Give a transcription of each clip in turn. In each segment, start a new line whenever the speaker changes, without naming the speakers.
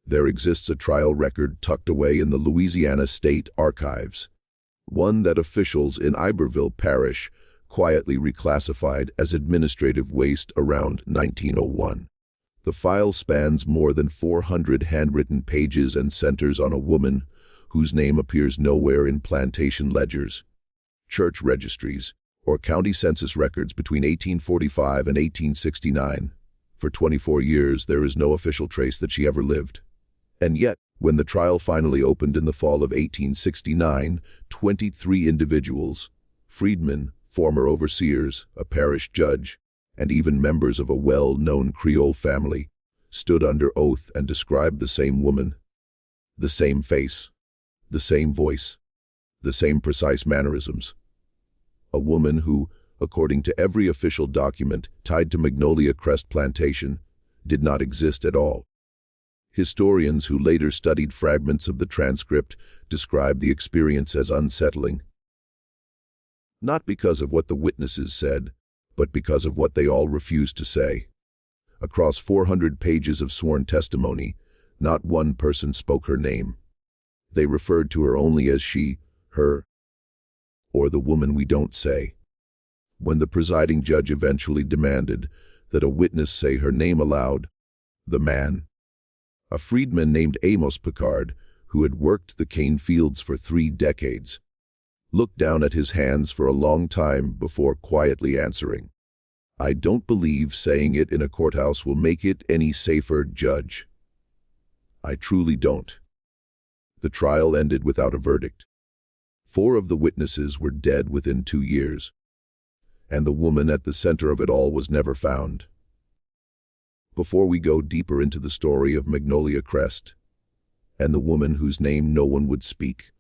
there exists a trial record tucked away in the Louisiana State Archives, one that officials in Iberville Parish quietly reclassified as administrative waste around 1901. The file spans more than 400 handwritten pages and centers on a woman whose name appears nowhere in plantation ledgers, church registries, or county census records between 1845 and 1869. For 24 years, there is no official trace that she ever lived. And yet, when the trial finally opened in the fall of 1869, 23 individuals, freedmen, former overseers, a parish judge, and even members of a well-known Creole family, stood under oath and described the same woman, the same face, the same voice, the same precise mannerisms. A woman who, according to every official document tied to Magnolia Crest Plantation, did not exist at all. Historians who later studied fragments of the transcript described the experience as unsettling. Not because of what the witnesses said, but because of what they all refused to say. Across 400 pages of sworn testimony, not one person spoke her name. They referred to her only as she, her, or the woman we don't say. When the presiding judge eventually demanded that a witness say her name aloud, the man, a freedman named Amos Picard, who had worked the cane fields for 3 decades, looked down at his hands for a long time before quietly answering, "I don't believe saying it in a courthouse will make it any safer, Judge. I truly don't." The trial ended without a verdict. 4 of the witnesses were dead within 2 years, and the woman at the center of it all was never found. Before we go deeper into the story of Magnolia Crest and the woman whose name no one would speak,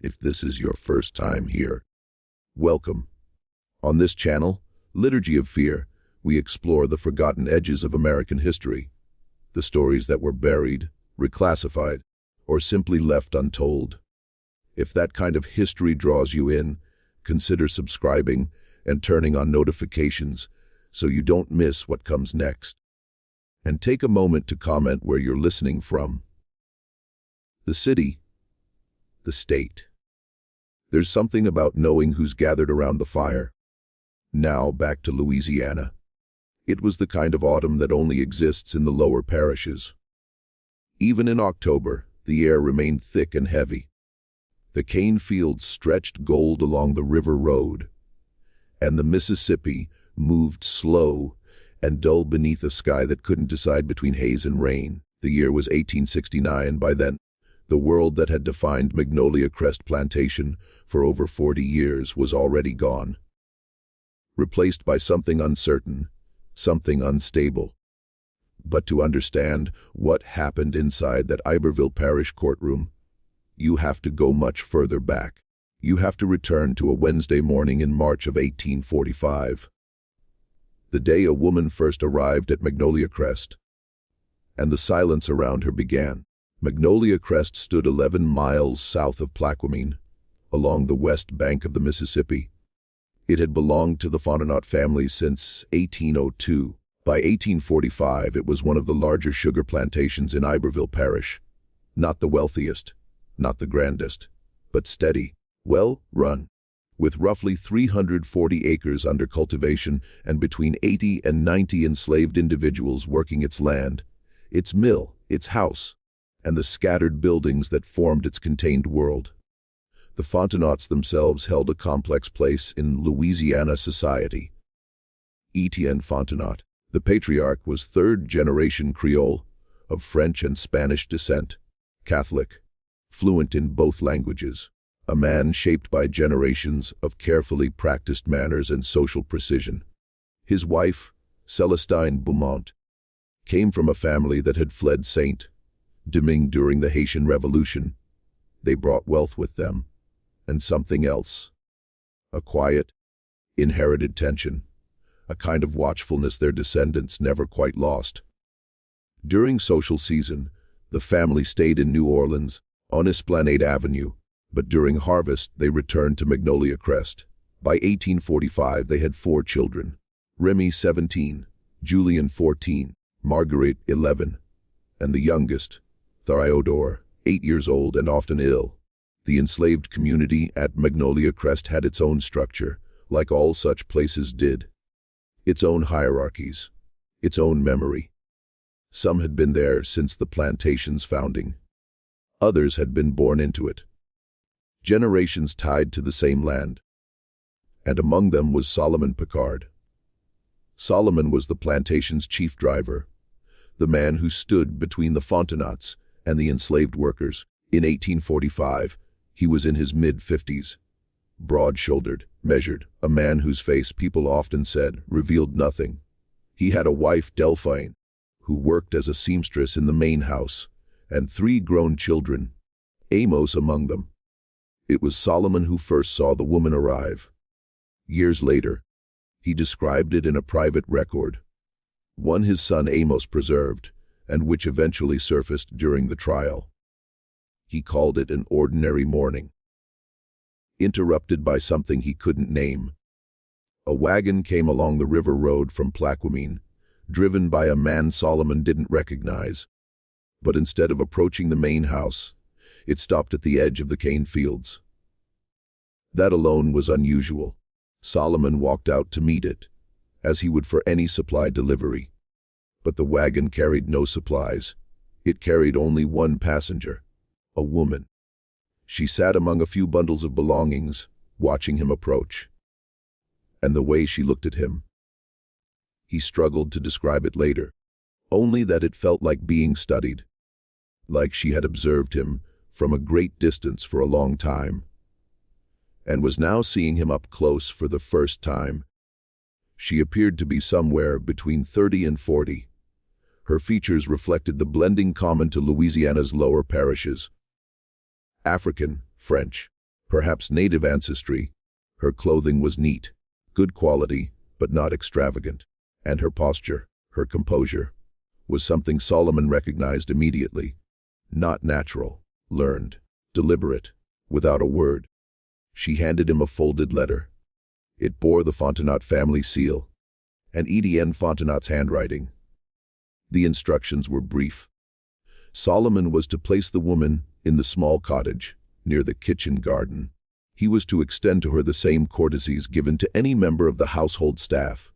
if this is your first time here, welcome. On this channel, Liturgy of Fear, we explore the forgotten edges of American history, the stories that were buried, reclassified, or simply left untold. If that kind of history draws you in, consider subscribing and turning on notifications so you don't miss what comes next. And take a moment to comment where you're listening from. The city, the state. There's something about knowing who's gathered around the fire. Now back to Louisiana. It was the kind of autumn that only exists in the lower parishes. Even in October, the air remained thick and heavy. The cane fields stretched gold along the river road, and the Mississippi moved slow and dull beneath a sky that couldn't decide between haze and rain. The year was 1869. By then, the world that had defined Magnolia Crest Plantation for over 40 years was already gone, replaced by something uncertain, something unstable. But to understand what happened inside that Iberville Parish courtroom, you have to go much further back. You have to return to a Wednesday morning in March of 1845. The day a woman first arrived at Magnolia Crest, and the silence around her began. Magnolia Crest stood 11 miles south of Plaquemine, along the west bank of the Mississippi. It had belonged to the Fontenot family since 1802. By 1845, it was one of the larger sugar plantations in Iberville Parish. Not the wealthiest, not the grandest, but steady, well run. With roughly 340 acres under cultivation and between 80 and 90 enslaved individuals working its land, its mill, its house, and the scattered buildings that formed its contained world. The Fontenots themselves held a complex place in Louisiana society. Etienne Fontenot, the patriarch, was third-generation Creole, of French and Spanish descent, Catholic, fluent in both languages, a man shaped by generations of carefully practiced manners and social precision. His wife, Celestine Beaumont, came from a family that had fled Saint-Domingue during the Haitian Revolution. They brought wealth with them, and something else. A quiet, inherited tension, a kind of watchfulness their descendants never quite lost. During social season, the family stayed in New Orleans, on Esplanade Avenue, but during harvest they returned to Magnolia Crest. By 1845 they had 4 children, Remy 17, Julian 14, Marguerite 11, and the youngest, Theodore, 8 years old and often ill. The enslaved community at Magnolia Crest had its own structure, like all such places did. Its own hierarchies, its own memory. Some had been there since the plantation's founding. Others had been born into it. Generations tied to the same land. And among them was Solomon Picard. Solomon was the plantation's chief driver, the man who stood between the Fontenautes and the enslaved workers. In 1845, he was in his mid-50s, broad-shouldered, measured, a man whose face, people often said, revealed nothing. He had a wife, Delphine, who worked as a seamstress in the main house, and 3 grown children, Amos among them. It was Solomon who first saw the woman arrive. Years later, he described it in a private record, one his son Amos preserved, and which eventually surfaced during the trial. He called it an ordinary morning, interrupted by something he couldn't name. A wagon came along the river road from Plaquemine, driven by a man Solomon didn't recognize. But instead of approaching the main house, it stopped at the edge of the cane fields. That alone was unusual. Solomon walked out to meet it, as he would for any supply delivery. But the wagon carried no supplies. It carried only one passenger, a woman. She sat among a few bundles of belongings, watching him approach. And the way she looked at him. He struggled to describe it later, only that it felt like being studied, like she had observed him from a great distance for a long time, and was now seeing him up close for the first time. She appeared to be somewhere between 30 and 40. Her features reflected the blending common to Louisiana's lower parishes. African, French, perhaps native ancestry. Her clothing was neat, good quality, but not extravagant. And her posture, her composure, was something Solomon recognized immediately. Not natural, learned, deliberate, without a word. She handed him a folded letter. It bore the Fontenaute family seal, and Etienne Fontenaute's handwriting. The instructions were brief. Solomon was to place the woman in the small cottage, near the kitchen garden. He was to extend to her the same courtesies given to any member of the household staff.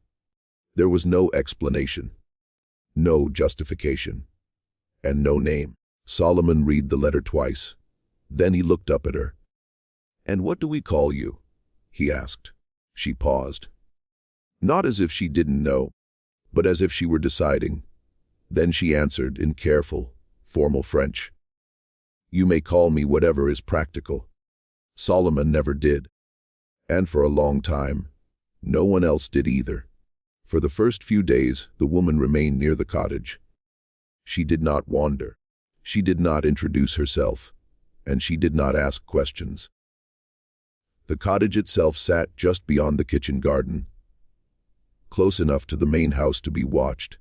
There was no explanation, no justification, and no name. Solomon read the letter twice. Then he looked up at her. "And what do we call you?" he asked. She paused. Not as if she didn't know, but as if she were deciding. Then she answered in careful, formal French. "You may call me whatever is practical." Solomon never did. And for a long time, no one else did either. For the first few days, the woman remained near the cottage. She did not wander. She did not introduce herself, and she did not ask questions. The cottage itself sat just beyond the kitchen garden, close enough to the main house to be watched,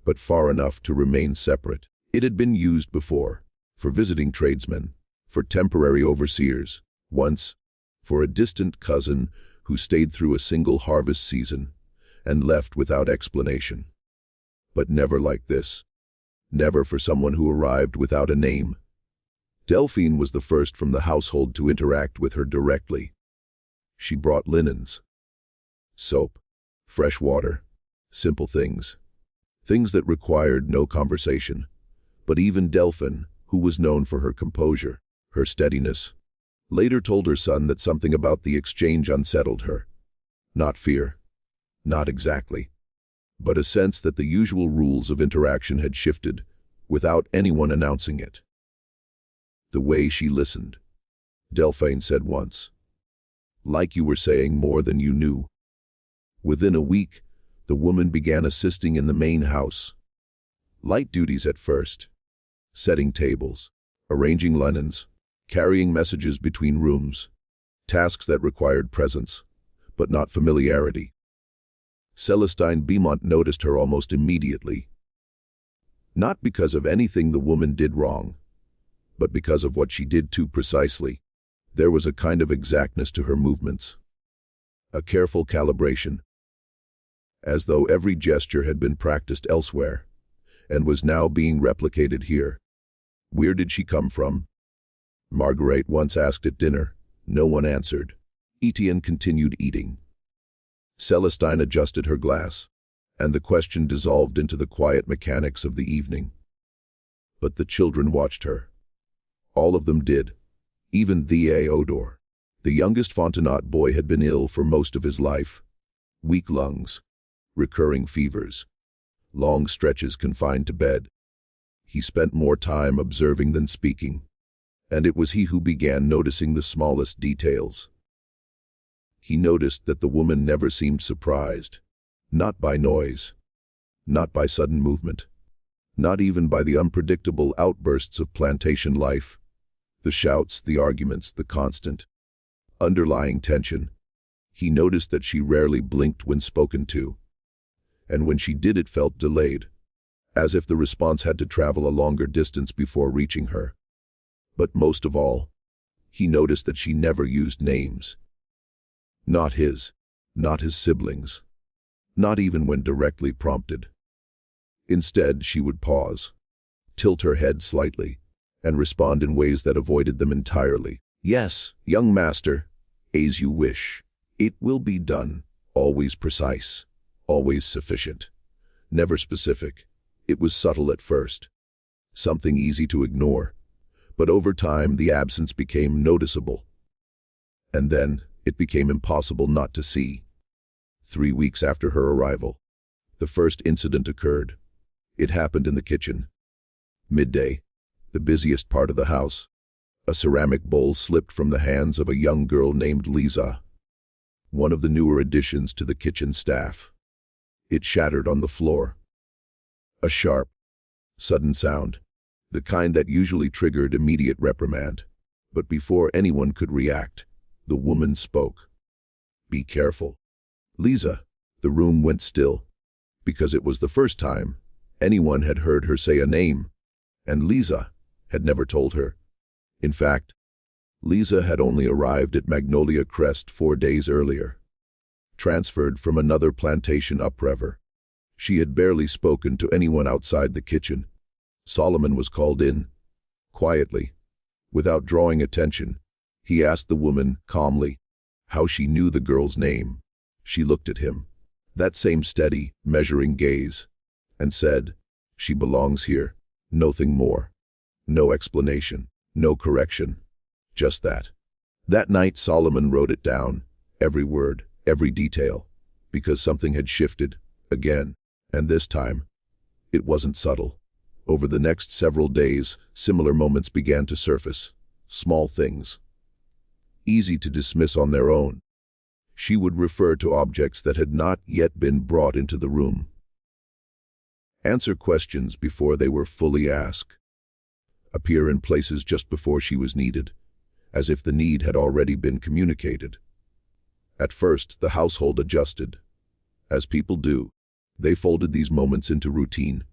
but far enough to remain separate. It had been used before, for visiting tradesmen, for temporary overseers, once, for a distant cousin who stayed through a single harvest season and left without explanation. But never like this. Never for someone who arrived without a name. Delphine was the first from the household to interact with her directly. She brought linens, soap, fresh water, simple things. Things that required no conversation. But even Delphine, who was known for her composure, her steadiness, later told her son that something about the exchange unsettled her. Not fear. Not exactly, but a sense that the usual rules of interaction had shifted, without anyone announcing it. "The way she listened," Delphine said once. "Like you were saying more than you knew." Within a week, the woman began assisting in the main house. Light duties at first. Setting tables, arranging linens, carrying messages between rooms. Tasks that required presence, but not familiarity. Celestine Beaumont noticed her almost immediately. Not because of anything the woman did wrong, but because of what she did too precisely. There was a kind of exactness to her movements, a careful calibration, as though every gesture had been practiced elsewhere, and was now being replicated here. Where did she come from? Marguerite once asked at dinner. No one answered. Etienne continued eating. Celestine adjusted her glass, and the question dissolved into the quiet mechanics of the evening. But the children watched her. All of them did, even Theodore. The youngest Fontenot boy had been ill for most of his life. Weak lungs, recurring fevers, long stretches confined to bed. He spent more time observing than speaking, and it was he who began noticing the smallest details. He noticed that the woman never seemed surprised, not by noise, not by sudden movement, not even by the unpredictable outbursts of plantation life, the shouts, the arguments, the constant, underlying tension. He noticed that she rarely blinked when spoken to, and when she did it felt delayed, as if the response had to travel a longer distance before reaching her. But most of all, he noticed that she never used names. Not his siblings, not even when directly prompted. Instead, she would pause, tilt her head slightly, and respond in ways that avoided them entirely. Yes, young master, as you wish. It will be done. Always precise, always sufficient, never specific. It was subtle at first, something easy to ignore, but over time the absence became noticeable. And then it became impossible not to see. 3 weeks after her arrival, the first incident occurred. It happened in the kitchen. Midday, the busiest part of the house. A ceramic bowl slipped from the hands of a young girl named Lisa, one of the newer additions to the kitchen staff. It shattered on the floor. A sharp, sudden sound, the kind that usually triggered immediate reprimand. But before anyone could react, the woman spoke. Be careful. Lisa. The room went still, because it was the first time anyone had heard her say a name, and Lisa had never told her. In fact, Lisa had only arrived at Magnolia Crest 4 days earlier, transferred from another plantation upriver. She had barely spoken to anyone outside the kitchen. Solomon was called in. Quietly, without drawing attention, he asked the woman calmly how she knew the girl's name. She looked at him, that same steady, measuring gaze, and said, "She belongs here." Nothing more. No explanation, no correction. Just that. That night Solomon wrote it down, every word, every detail, because something had shifted, again, and this time, it wasn't subtle. Over the next several days, similar moments began to surface, small things, easy to dismiss on their own. She would refer to objects that had not yet been brought into the room. Answer questions before they were fully asked. Appear in places just before she was needed, as if the need had already been communicated. At first, the household adjusted. As people do, they folded these moments into routine,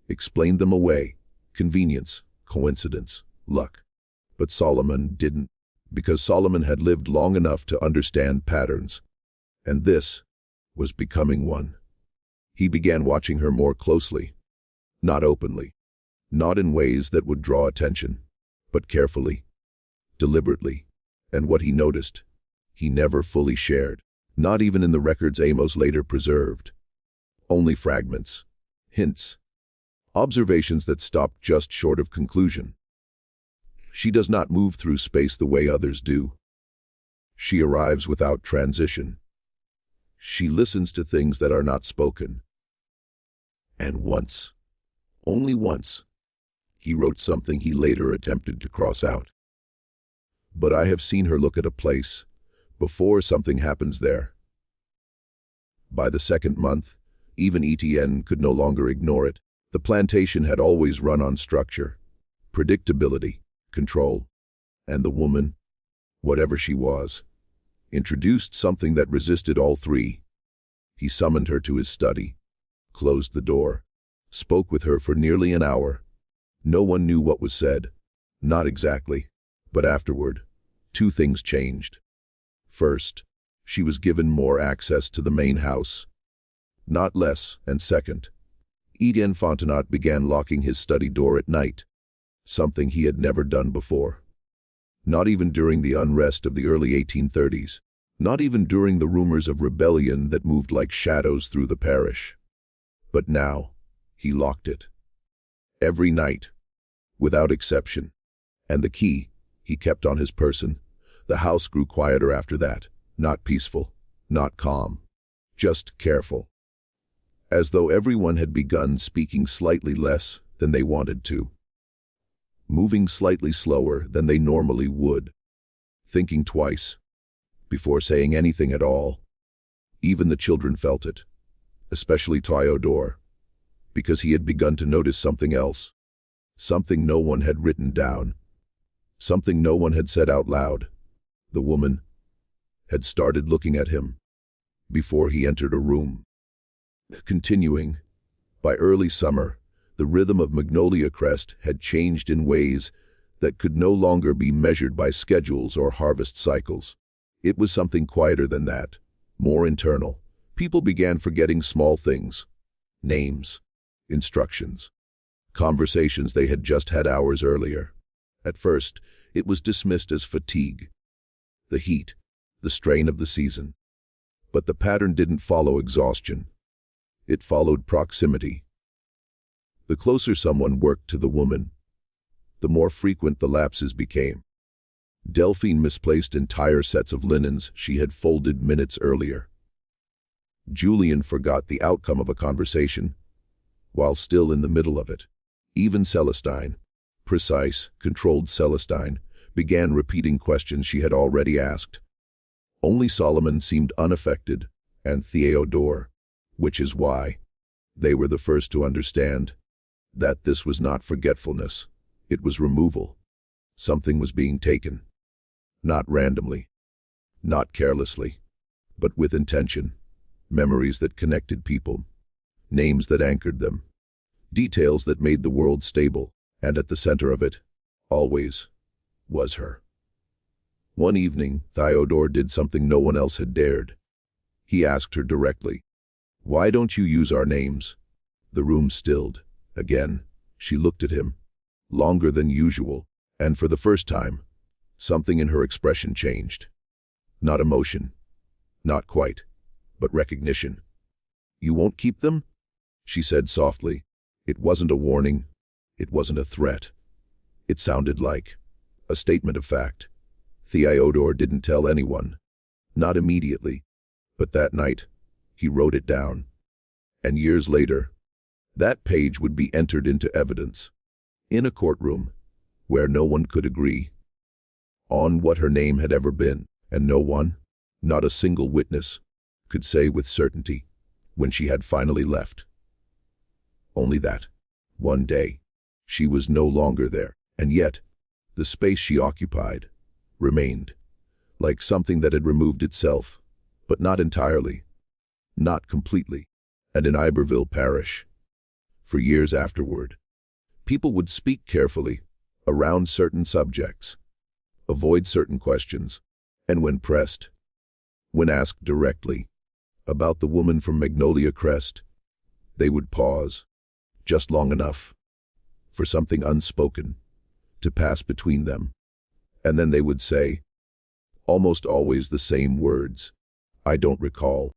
explained them away, convenience, coincidence, luck. But Solomon didn't, because Solomon had lived long enough to understand patterns, and this was becoming one. He began watching her more closely, not openly, not in ways that would draw attention, but carefully, deliberately, and what he noticed, he never fully shared, not even in the records Amos later preserved. Only fragments, hints, observations that stopped just short of conclusion. She does not move through space the way others do. She arrives without transition. She listens to things that are not spoken. And once, only once, he wrote something he later attempted to cross out. But I have seen her look at a place before something happens there. By the second month, even Etienne could no longer ignore it. The plantation had always run on structure, predictability, control, and the woman, whatever she was, introduced something that resisted all three. He summoned her to his study, closed the door, spoke with her for nearly an hour. No one knew what was said, not exactly, but afterward, 2 things changed. First, she was given more access to the main house, not less, and second, Etienne Fontenot began locking his study door at night, something he had never done before. Not even during the unrest of the early 1830s. Not even during the rumors of rebellion that moved like shadows through the parish. But now, he locked it. Every night, without exception. And the key he kept on his person. The house grew quieter after that. Not peaceful, not calm, just careful. As though everyone had begun speaking slightly less than they wanted to. Moving slightly slower than they normally would. Thinking twice before saying anything at all. Even the children felt it, especially Theodore, because he had begun to notice something else. Something no one had written down. Something no one had said out loud. The woman had started looking at him before he entered a room. Continuing, by early summer, the rhythm of Magnolia Crest had changed in ways that could no longer be measured by schedules or harvest cycles. It was something quieter than that, more internal. People began forgetting small things, names, instructions, conversations they had just had hours earlier. At first, it was dismissed as fatigue, the heat, the strain of the season. But the pattern didn't follow exhaustion. It followed proximity. The closer someone worked to the woman, the more frequent the lapses became. Delphine misplaced entire sets of linens she had folded minutes earlier. Julian forgot the outcome of a conversation, while still in the middle of it. Even Celestine, precise, controlled Celestine, began repeating questions she had already asked. Only Solomon seemed unaffected, and Theodore, which is why they were the first to understand that this was not forgetfulness, it was removal. Something was being taken. Not randomly, not carelessly, but with intention. Memories that connected people, names that anchored them, details that made the world stable, and at the center of it, always, was her. One evening, Theodore did something no one else had dared. He asked her directly, "Why don't you use our names?" The room stilled. Again, she looked at him, longer than usual, and for the first time, something in her expression changed. Not emotion, not quite, but recognition. "You won't keep them?" she said softly. It wasn't a warning. It wasn't a threat. It sounded like a statement of fact. Theodore didn't tell anyone. Not immediately. But that night, he wrote it down. And years later, that page would be entered into evidence. In a courtroom, where no one could agree on what her name had ever been, and no one, not a single witness, could say with certainty when she had finally left. Only that, one day, she was no longer there, and yet, the space she occupied remained, like something that had removed itself, but not entirely, not completely. And in Iberville Parish, for years afterward, people would speak carefully around certain subjects, avoid certain questions, and when pressed, when asked directly about the woman from Magnolia Crest, they would pause, just long enough for something unspoken to pass between them. And then they would say, almost always the same words, "I don't recall."